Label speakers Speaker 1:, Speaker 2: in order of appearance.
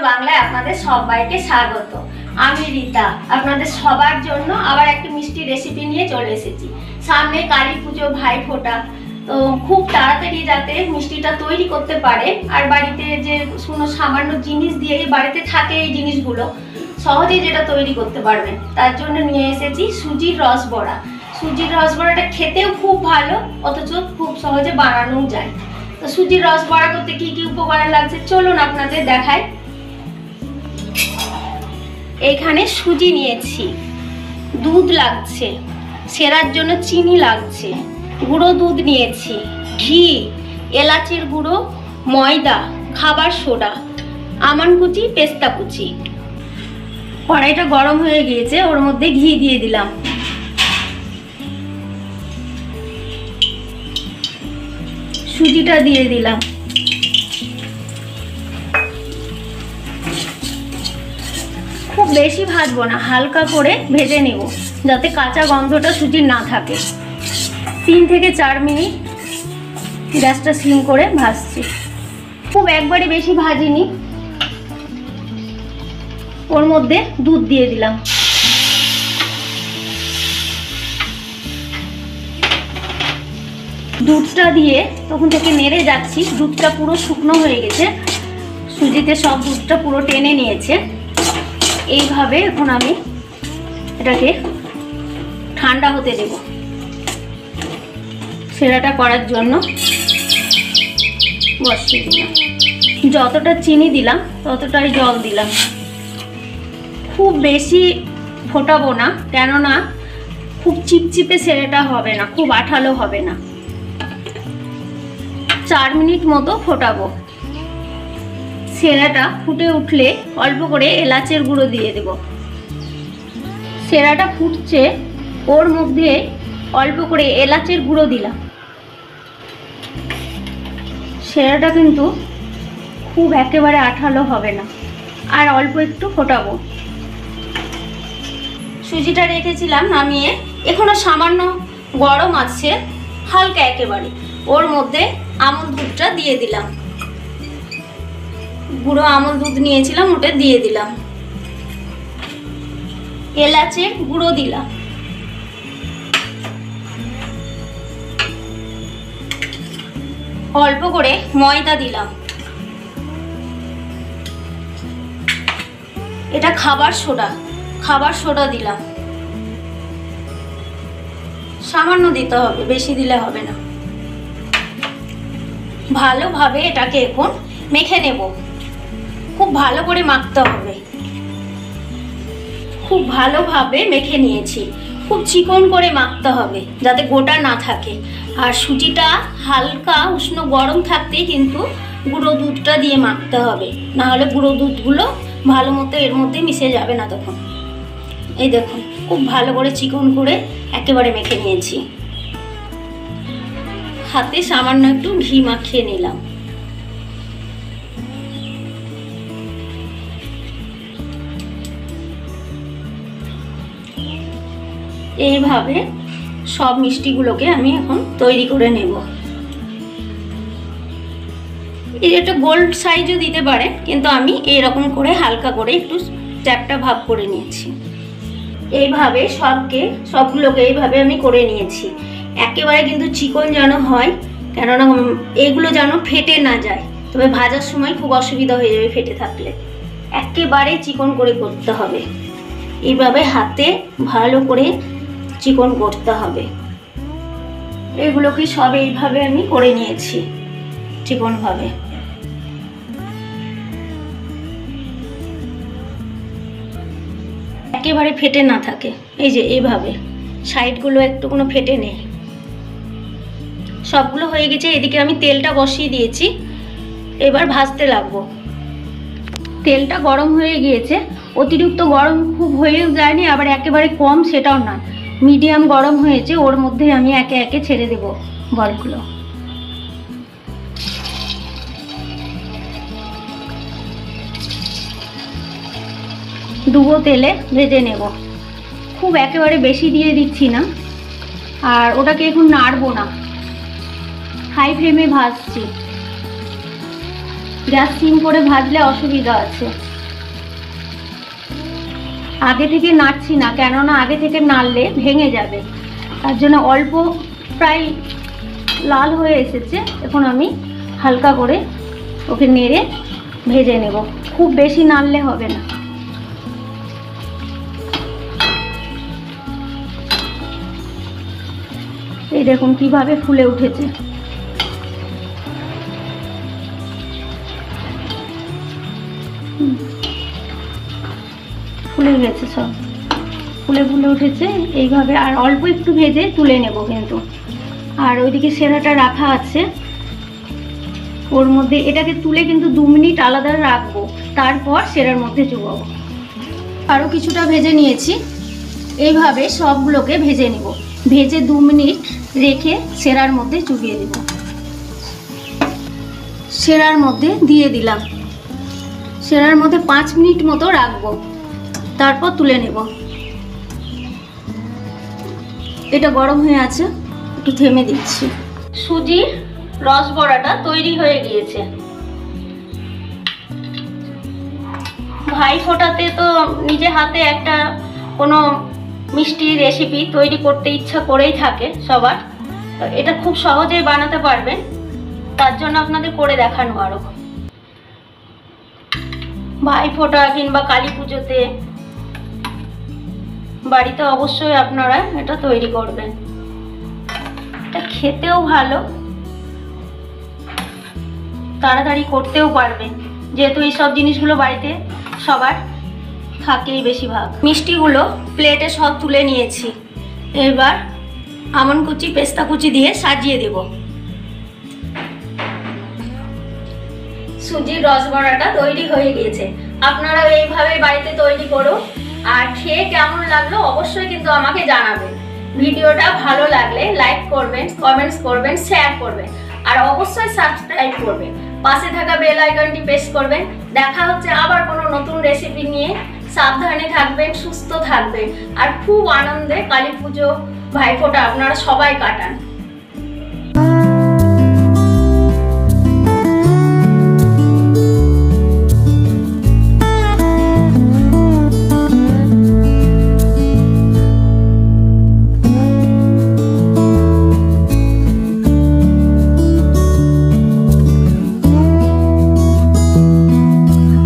Speaker 1: বাংলায় আপনাদের সবাইকে স্বাগত। আমি রীতা আপনাদের সবার জন্য আবার একটা মিষ্টি রেসিপি নিয়ে চলে এসেছি। সামনে কালী পুজো, ভাইফোঁটা, তো খুব তাড়াতাড়ি যাতে মিষ্টিটা তৈরি করতে পারে আর বাড়িতে যে কোনো সামান্য জিনিস দিয়ে বাড়িতে থাকে এই জিনিসগুলো সহজেই যেটা তৈরি করতে পারবেন তার জন্য নিয়ে এসেছি সুজির রসবড়া। সুজির রসবড়াটা খেতেও খুব ভালো, অথচ খুব সহজে বানানোও যায়। তো সুজির রসবড়া করতে কি কি উপকরণ লাগছে চলুন আপনাদের দেখাই। এখানে সুজি নিয়েছি, দুধ লাগছে, সেরার জন্য চিনি লাগছে, গুঁড়ো দুধ নিয়েছি, ঘি, এলাচের গুঁড়ো, ময়দা, খাবার সোডা, আমন্ড কুচি, পেস্তা কুচি। কড়াইটা গরম হয়ে গিয়েছে, ওর মধ্যে ঘি দিয়ে দিলাম। সুজিটা দিয়ে দিলাম। খুব বেশি ভাজবো না, হালকা করে ভেজে নেব যাতে কাঁচা গন্ধটা সুজির না থাকে। 3 থেকে 4 মিনিট গ্যাসটা সিম করে ভাজছি। খুব একবারে বেশি ভাজিনি। ওর মধ্যে দুধ দিয়ে দিলাম। দুধটা দিয়ে তখন থেকে নেড়ে যাচ্ছি। দুধটা পুরো শুকনো হয়ে গেছে, সুজিতে সব দুধটা পুরো টেনে নিয়েছে। এইভাবে এখন আমি এটাকে ঠান্ডা হতে দেব। সেরাটা করার জন্য বসিয়ে দিলাম। যতটা চিনি দিলাম ততটাই জল দিলাম। খুব বেশি ফোটাবো না, কেননা খুব চিপচিপে সেরাটা হবে না, খুব আঠালো হবে না। 4 মিনিট মতো ফোটাবো। সেরাটা ফুটে উঠলে অল্প করে এলাচের গুঁড়ো দিয়ে দেব। সেরাটা ফুটছে, ওর মধ্যে অল্প করে এলাচের গুঁড়ো দিলাম। সেরাটা কিন্তু খুব একেবারে আঠালো হবে না, আর অল্প একটু ফোটাবো। সুজিটা রেখেছিলাম নামিয়ে, এখনো সামান্য গরম আছে হালকা একেবারে। ওর মধ্যে আমল দুধটা দিয়ে দিলাম। গুঁড়ো আমল দুধ নিয়েছিলাম, ওটা দিয়ে দিলাম। এলাচের গুঁড়ো দিলাম। অল্প করে ময়দা দিলাম। এটা খাবার সোডা দিলাম। সামান্য দিতে হবে, বেশি দিলে হবে না। ভালোভাবে এটাকে এখন মেখে নেব। খুব ভালো করে মাখতে হবে। খুব ভালোভাবে মেখে নিয়েছি। খুব চিকন করে মাখতে হবে যাতে গোটা না থাকে। আর সুজিটা হালকা উষ্ণ গরম থাকতেই কিন্তু গুঁড়ো দুধটা দিয়ে মাখতে হবে, না হলে গুঁড়ো দুধগুলো ভালো মতো এর মধ্যে মিশে যাবে না তখন। এই দেখুন, খুব ভালো করে চিকন করে একেবারে মেখে নিয়েছি। হাতে সামান্য একটু ঘি মাখিয়ে নিলাম। এইভাবে সব মিষ্টিগুলোকে আমি এখন তৈরি করে নেব। এই একটা গোল্ড সাইজও দিতে পারে, কিন্তু আমি এইরকম করে হালকা করে একটু চ্যাপটা ভাব করে নিয়েছি। এইভাবে সবগুলোকে এইভাবে আমি করে নিয়েছি। একেবারে কিন্তু চিকন যেন হয়, কেননা এইগুলো যেন ফেটে না যায়, তবে ভাজার সময় খুব অসুবিধা হয়ে যাবে ফেটে থাকলে। একেবারে চিকন করে করতে হবে। এইভাবে হাতে ভালো করে চিকন করতে হবে। এগুলোকে সব এইভাবে আমি করে নিয়েছি চিকনভাবে। একেবারে ফেটে না থাকে, এই যে এইভাবে সাইডগুলো একটু কোনো ফেটে নেই। সবগুলো হয়ে গেছে। এদিকে আমি তেলটা বসিয়ে দিয়েছি, এবার ভাজতে লাগবো। তেলটা গরম হয়ে গিয়েছে। অতিরিক্ত গরম খুব হয়েও যায়নি, আবার একেবারে কম সেটাও না, মিডিয়াম গরম হয়েছে। ওর মধ্যে আমি একে একে ছেড়ে দেব বলগুলো। ডুবো তেলে ভেজে নেব। খুব একেবারে বেশি দিয়ে দিচ্ছি না, আর ওটাকে এখন নাড়বো না, হাই ফ্লেমে ভাজছি। গ্যাস সিম করে ভাজলে অসুবিধা আছে। আগে থেকে নাড়ছি না, কেননা আগে থেকে নাড়লে ভেঙে যাবে। তার জন্য অল্প প্রায় লাল হয়ে এসেছে, এখন আমি হালকা করে ওকে নেড়ে ভেজে নেব, খুব বেশি নাড়লে হবে না। এই দেখুন কিভাবে ফুলে উঠেছে। ফুলে গেছে, সব ফুলে ফুলে উঠেছে এইভাবে। আর অল্প একটু ভেজে তুলে নেব কিন্তু। আর ওইদিকে সেরাটা রাখা আছে, ওর মধ্যে এটাকে তুলে কিন্তু 2 মিনিট আলাদা রাখবো, তারপর সেরার মধ্যে চুবাবো। আরও কিছুটা ভেজে নিয়েছি, এইভাবে সবগুলোকে ভেজে নেব। ভেজে 2 মিনিট রেখে সেরার মধ্যে চুবিয়ে দেব। সেরার মধ্যে দিয়ে দিলাম, সেরার মধ্যে 5 মিনিট মতো রাখবো, তারপর তুলে নেব। এটা গরম হয়ে আছে, একটু থেমে দিচ্ছি। সুজির রসবড়াটা তৈরি হয়ে গিয়েছে। ভাইফোঁটাতে তো নিজে হাতে একটা কোনো মিষ্টি রেসিপি তৈরি করতে ইচ্ছা করেই থাকে সবার। এটা খুব সহজেই বানাতে পারবেন, তার জন্য আপনাদের করে দেখানো। আরও ভাইফোঁটা কিংবা কালী পুজোতে বাড়িতে অবশ্যই আপনারা এটা তৈরি করবেন। এটা খেতেও ভালো, তাড়াতাড়ি করতেও পারবেন, যেহেতু এই সব জিনিসগুলো বাড়িতে সবার থাকেই বেশিরভাগ। মিষ্টিগুলো প্লেটে সব তুলে নিয়েছি, এবার আমন্ড কুচি পেস্তা কুচি দিয়ে সাজিয়ে দেব। সুজির রসবড়াটা তৈরি হয়ে গিয়েছে, আপনারা এইভাবে বাড়িতে তৈরি করুন। আর খেয়ে কেমন লাগলো অবশ্যই কিন্তু আমাকে জানাবেন। ভিডিওটা ভালো লাগলে লাইক করবেন, কমেন্টস করবেন, শেয়ার করবেন, আর অবশ্যই সাবস্ক্রাইব করবেন। পাশে থাকা বেল আইকনটি প্রেস করবেন। দেখা হচ্ছে আবার কোনো নতুন রেসিপি নিয়ে। সাবধানে থাকবেন, সুস্থ থাকবেন, আর খুব আনন্দে কালী পুজো ভাইফোঁটা আপনারা সবাই কাটান।